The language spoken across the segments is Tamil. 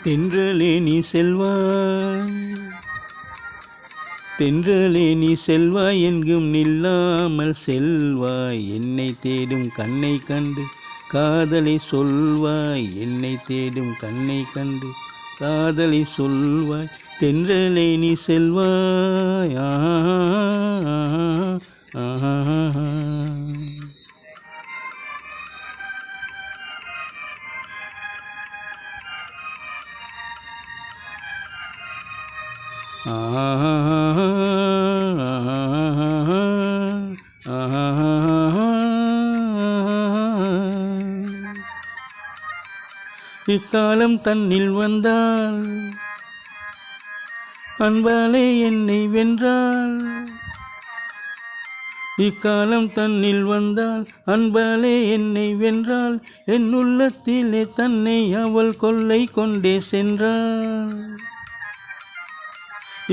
தென்றலே நீ செல்வாய், தென்றலே நீ செல்வாய், எங்கும் நில்லாமல் செல்வாய். என்னை தேடும் கண்ணை கண்டு காதலை சொல்வாய். என்னை தேடும் கண்ணை கண்டு காதலை சொல்வாய். தென்றலே நீ செல்வாய். இக்காலம் தன்னில் வந்தால் அன்பாலே என்னை வென்றாள். இக்காலம் தன்னில் வந்தால் அன்பாலே என்னை வென்றாள். என் உள்ளத்திலே தன்னை அவள் கொள்ளை கொண்டே சென்றாள்.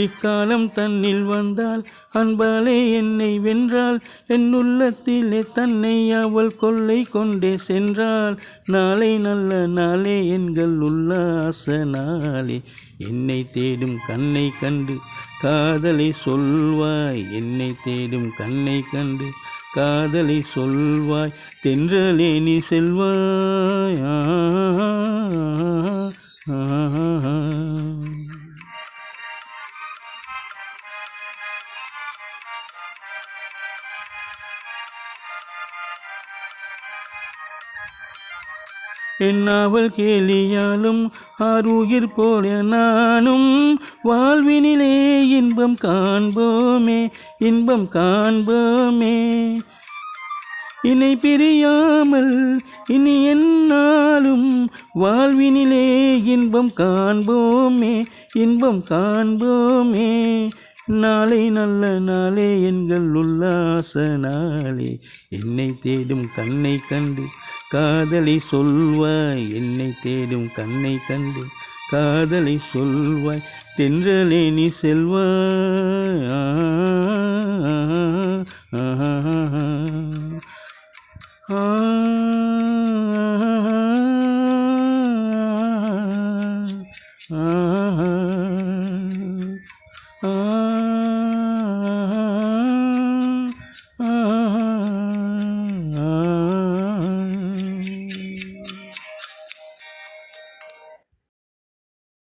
இக்காலம் தன்னில் வந்தால் அன்பாலே என்னை வென்றாள். என் உள்ளத்திலே தன்னை அவள் கொள்ளை கொண்டே சென்றாள். நாளை நல்ல நாளே, எங்கள் உல்லாச நாளே. என்னை தேடும் கண்ணை கண்டு காதலை சொல்வாய். என்னை தேடும் கண்ணை கண்டு காதலை சொல்வாய். தென்றலே நீ செல்வாய். என்னாவல் கேலியாலும் ஆருயிர் போல நானும் வாழ்வினிலே இன்பம் காண்போமே, இன்பம் காண்போமே. இணை பிரியாமல் இனி என்னாலும் வாழ்வினிலே இன்பம் காண்போமே, இன்பம் காண்போமே. நாளை நல்ல நாளே, எங்கள் உல்லாச நாளே. என்னை தேடும் கண்ணை கண்டு காதலை சொல்வாய். என்னை தேடும் கண்ணை கண்டு காதலை சொல்வாய். தென்றலே நீ செல்வாய். ஆ